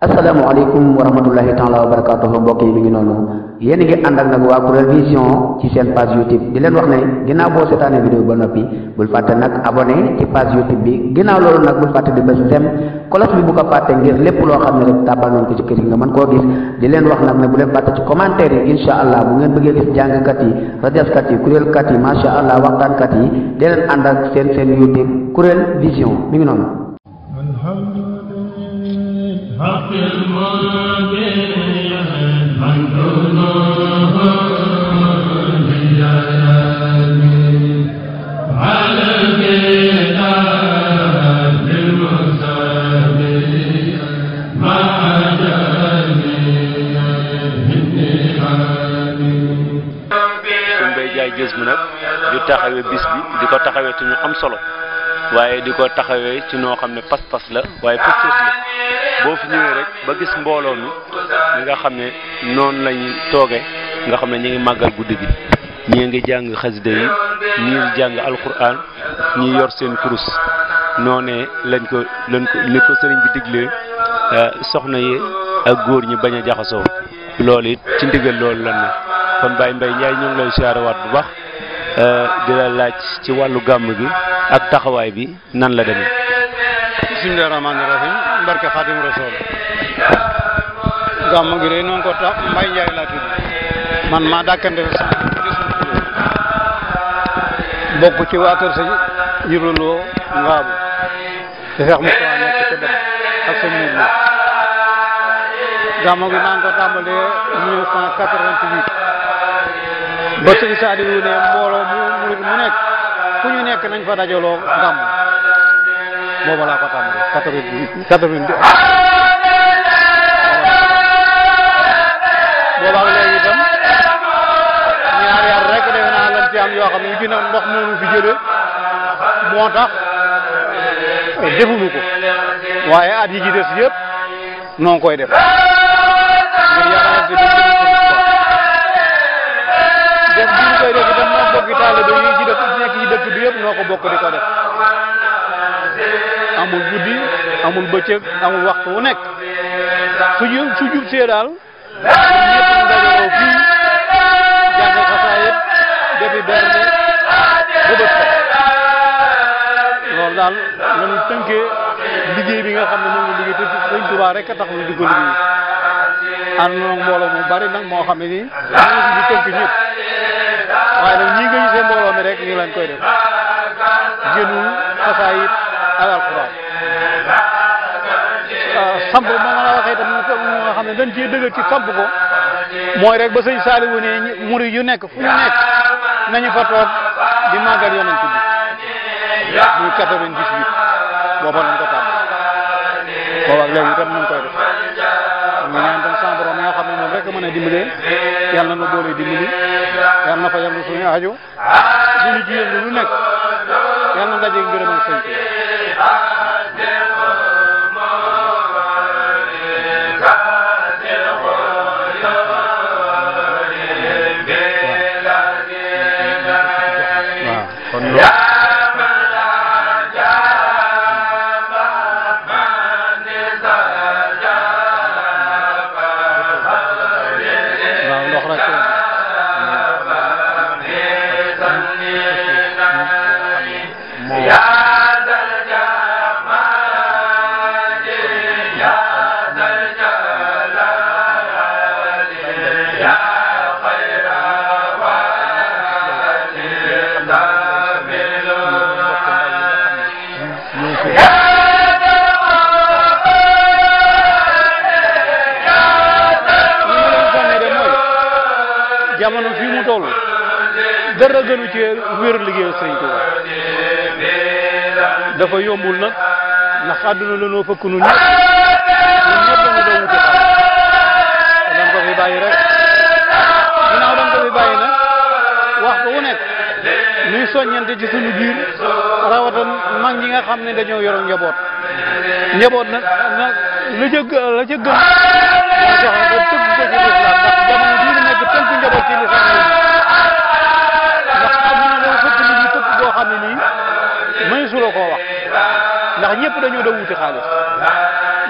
asalaamaaleykum wa rahmatullahi taala wa barakatuhu mbokk yi mi ngi noonu yéen a ngi ànd ak nag waa Kourel Vision ci seen page YouTube di leen wax ne ginnaaw boo seetaanee vidéo ba noppi bul fàtte nag abonné ci page YouTube bi ginnaaw loolu nag bul fàtte di bës tem kolos bi bu ko fàtte ngir lépp loo xam ne rek tàbbal nañ ko ci kër yi nga mën koo gis di leen wax nag ne bu leen fàtte ci commentaire yi incha allah bu ngeen bëggee gis jàngkat yi radiaskat yi kuréelkat yi macha allah waxtaankat yi di leen ànd ak seen YouTube Kourel Vision mi ngi noonu. حق المبين من دونه لليالي على الكتاب المسابق مع جميع النعم suñ bay jaay gis mi nag di taxawee bis bi di ko taxawee ci ñu am solo waaye di ko taxawee ci noo xam ne pas-pas la waaye pas-pas la boo fi ñëwee rek ba gis mbooloo mi nga xam ne noonu lañu tooge nga xam ne ñu ngi màggal guddi gi ñii ngi jàng xasida yi ñii ngi jàng alquran ñii yor seen kurus noonee lañ ko ni ko sëriñ bi diglee soxna yi ak góor ñi bañ a jaxasoo loolu it ci ndigal loolu lan ne kon Baye Mbaye Ndiaye ñu ngi lay siyaarewaat bu baax di la laaj ci wàllu gàmm gi ak taxawaay bi nan la demee. bismillaahi rahmaani rahiim barke Xaadim Rasuul gàmm gi de noonu ko tax Mbaye Ndiaye laa tudd man maa dàkkante bokk ci waa kër sëñ Jiruloo Ngaabu te feex mu ko nekk ca dem ak sëñ Mourou gàmm gi maa ngi ko tàmbalee 1988 ba sëñ Saaliwu ne mbooloo mu nekk fu ñu nekk nañ fa dajaloo gàmm booba laa ko tàmbalee 88 booba ak léegi itam ñaari at rek defe naa lan ci am yoo xam ne yu gën a ndox moonu fi jële moo tax defuñu ko waaye at yi ci des yëpp noo koy def ngir yaakaar def bi ñu koy def itam moo bokki taalibe yi ci dëkk nekk ci dëkk bi yëpp noo ko bokk di ko def amul guddi amul bëccëg amul waxtu wu nekk su jub see daal ñëpp ñu dajaloo fii jàng xasaayid defi berne ba bët ko loolu daal lañu tënkee liggéey bi nga xam ne moom la liggéey te Sëñ Tuubaa rek a tax ñu di ko liggéey ànd na mbooloo mu bari nag moo xam ne nii ñu ngi di tënk ñëpp waaye nag ñii nga gisee mbooloo mi rek nii lañ koy def génnul xasaayid ak alxuraan samp ba ma la waxee itam nga xam ne dañ cee dëgg ci samp ko mooy rek ba sëñ Saaliwu ne murid yu nekk fu ñu nekk nañu fa toog di màggal yonent bi muy 98 booba lañ ko tàmm booba ak léegi itam ñu ngi koy def ñu ñaan tam sa borom mi nga xam ne moom rek mën a dimbalee yàlla na boole dimbali yàlla na fa yàlla suñu aajo suñu ci yëngu lu nekk yàlla na daje ngërëmal sëñ bi jamono fii mu toll dara gënu ci wér liggéeyal Sëriñ Tuuba dafa yombul nag ndax àdduna la noo fëkk nu ñëpp dañu doon wuti xam dañ ko fi bàyyi rek ginnaaw dañ ko fi bàyyi nag waxtu wu nekk nuy soññante ci suñu biir rawatan mag ñi nga xam ne dañoo yoro njaboot nag la ca gën moo jox ba tëgg ko ci lislaam ndax jamono bii nekk tënk njaboot ci lislaam ndax am na loo fëkk nit ñi fëkk boo xam ne nii may su la koo wax ndax ñëpp dañoo doon wuti xaalis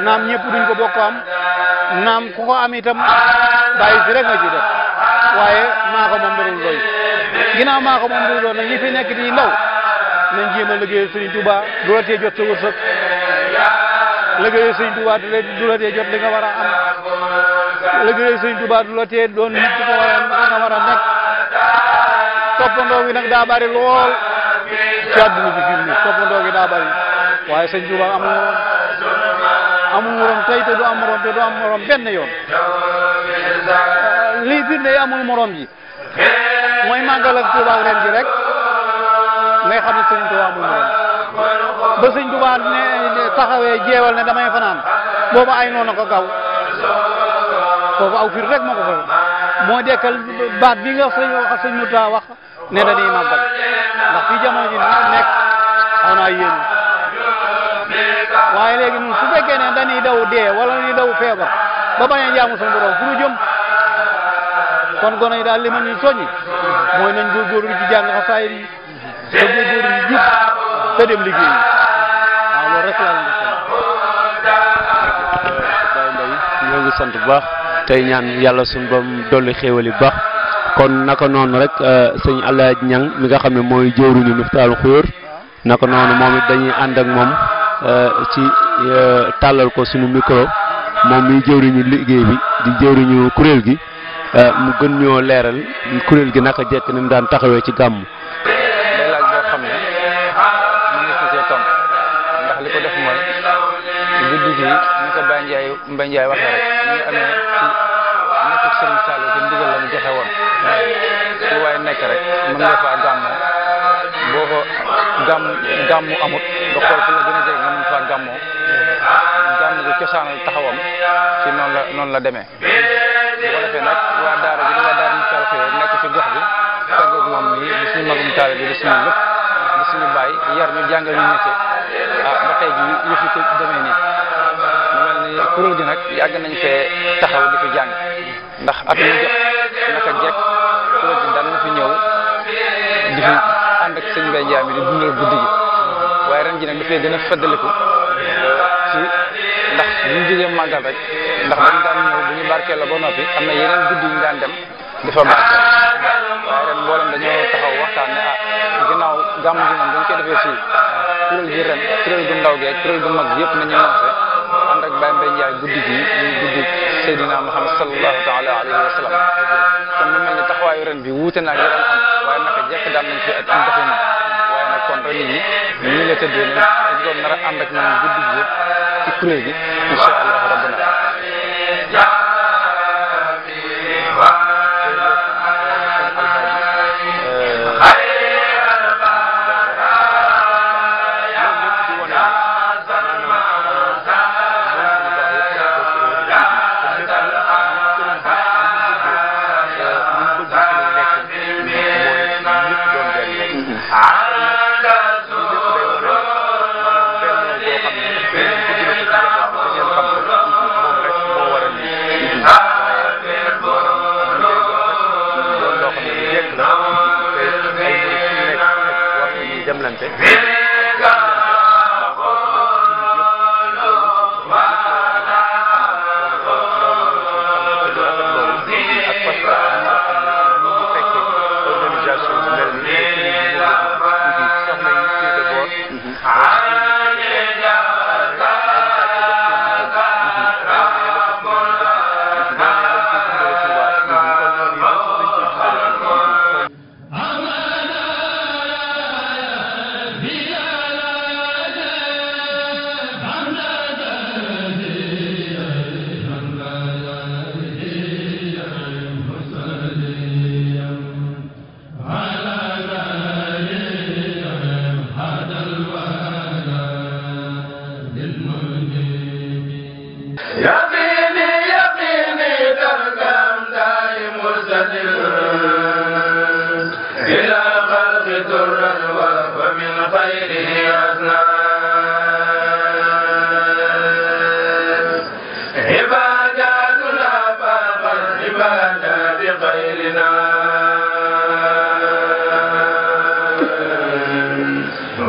naam ñëpp duñ ko bokk am naam ku ko am itam bàyyi fi rek nga ci def waaye maa ko moom darul doy ginnaaw maa ko moom darul doy nag ñi fi nekk di ndaw nañ jéem a liggéey Sëriñ Tuubaa du la tee jot sa wërsëg liggéey Sëriñ Tuubaa du la tee jot li nga war a am liggéey Sëriñ Tuubaa du la tee doon nit ko nga war a nekk toppandoo gi nag daa bari lool ci àdduna bi fii nii toppandoo gi daa bari waaye Sëriñ Tuubaa amul morom tey te du am morom te du am morom benn yoon lii firnde amul morom ji mooy màggal ak Tuubaa ren ji rek ngay xam ne Sëriñ Tuubaa amul morom ba Sëriñ Tuubaa ne taxawee jeewal ne damay fanaan boobu ay noonu ko gaw foofu aw fir rek moo ko fa moo dekkal baat bi nga sëñ Mouta wax ne dañuy màggal ndax fii jamono ji nekk xaw naa yéen waaye léegi ñun su fekkee ne dañuy daw dee wala dañuy daw feebar ba bañ a jaamu suñu borom fu ñu jëm kon gone yi daal li ma ñuy soññi mooy nañ góorgóorlu ci jàng xasaayid yi te góorgóorlu ci jub te dem liggéey waaw loolu rek laa leen di Baye Mbaye ñoo ngi sant bu baax tey ñaan yàlla suñu bam dolli xéewal yi bu baax kon naka noonu rek sëñ Alaaji Ñang mi nga xam ne mooy jëwruñu Miftahul Xuyóor naka noonu moom it dañuy ànd ak moom ci tàllal ko suñu micro moom miy jëwriñu liggéey bi di jëwriñu kuréel gi mu gën ñoo leeral kuréel gi naka jekk ni mu daan taxawee ci gàmm. day laaj boo xam ne mën na ko cee tontu ndax li ko def mooy guddi gi ni ko Mbaye Ndiaye waxee rek ñu ngi amee ci nekk Serigne Saliou ci ndigal la mu joxe woon su waaye nekk rek mën nga faa gàmmoo boo ko gàmmu amut nga xool fu la gën a jege nga mën faa gàmmoo gàmm gi cosaanal taxawam ci noonu la demee bu ko defee nag waa daara bi di waa daara Miftahul Xuyóor nekk ci gox bi tàggoog moom nii di suñu magum taale bi di suñu lépp di suñu baay yar ñu jàngal ñu métier ba tey ji yëf yi ko demee nii mu mel ni kuréel gi nag yàgg nañ fee taxaw di fi jàng ndax at mu jot naka jekk kuréel gi daan na fi ñëw di fi ànd ak sëñ Mbaye Ndiaye mi di dundal guddi gi waaye ren ji nag dafay gën a feddaliku ci ndax bu ñu jógee màggal rek ndax dañ daan ñëw bu ñu barkeel la ba noppi am na yeneen guddi yu ñu daan dem di fa barkeel waaye ren mboolem dañoo taxaw waxtaan ne ginnaaw gàmm gi moom dañ koy defee fii kuréel gi ren kuréel gu ndaw gi ak kuréel gu mag gi yëpp nañu noose ànd ak Baye Mbaye Ndiaye guddi gi ñu guddi Seydina Muhammad sallallahu taala alayhi wa sallam kon mu mel ni taxawaayu ren bi wuute naa yi daan am waaye naka jekk daan nañ fi am defee nii waaye nag kon ren yi nii la tëddee ne dañ doon nar a ànd ak ñoom guddi gi yëpp ci kuréel gi incha allah rabbana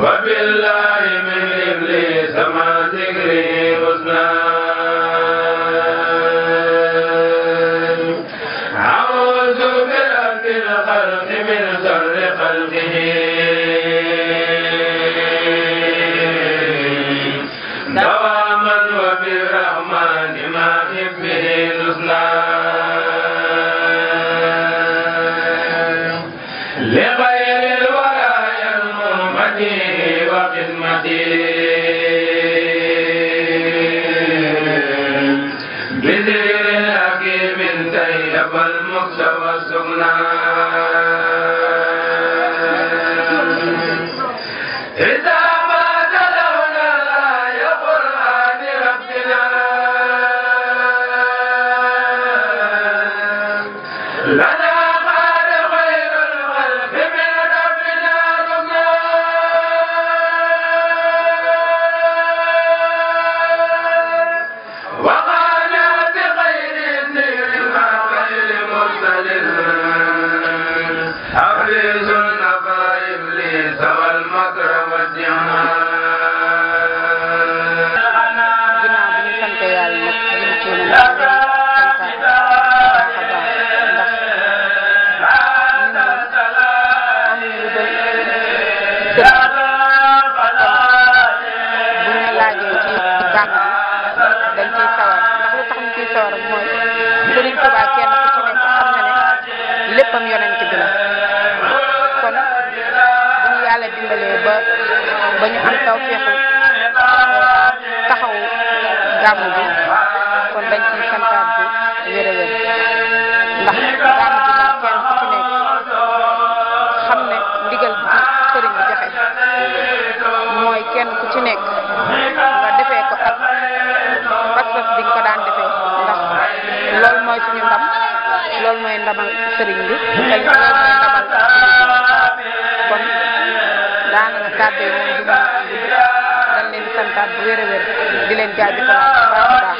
وبالله من إبليس ما ذكري حسنا دواما وبالرحمن ما به الإسلام لغير الورى المهمتي وخدمتي بذكر الحكيم طيب المكتوى السكنان إذا ما تلونا يا قرآن ربنا لنا قال خير الخلق من ربنا ربنا وقانا بخير الذكر مع خير مرسل حفيظ النفى إبليس والمكر والجهان Sëriñ Tuubaa kenn ku ci nekk xam na ne léppam yonent bi la kon bu ñu yàlla dimbalee ba ñu am tawfeexu taxawu gàmmu bi kon dañ ciy santaat bu wér a wér ndax gàmmu bi moom kenn ku ci nekk xam ne ndigal bi ci sëriñ bi joxe mooy kenn ku ci nekk nga defee ko ak pas-pas bi nga ko daan defee ndax loolu mooy suñu ndam loolu mooy ndamal sëriñ bi te loolu mooy ndamal kon daanaka kàddu yi moom du ma dañ leen santaat bu wér a wér di leen jaajëfalaat bu baax a baax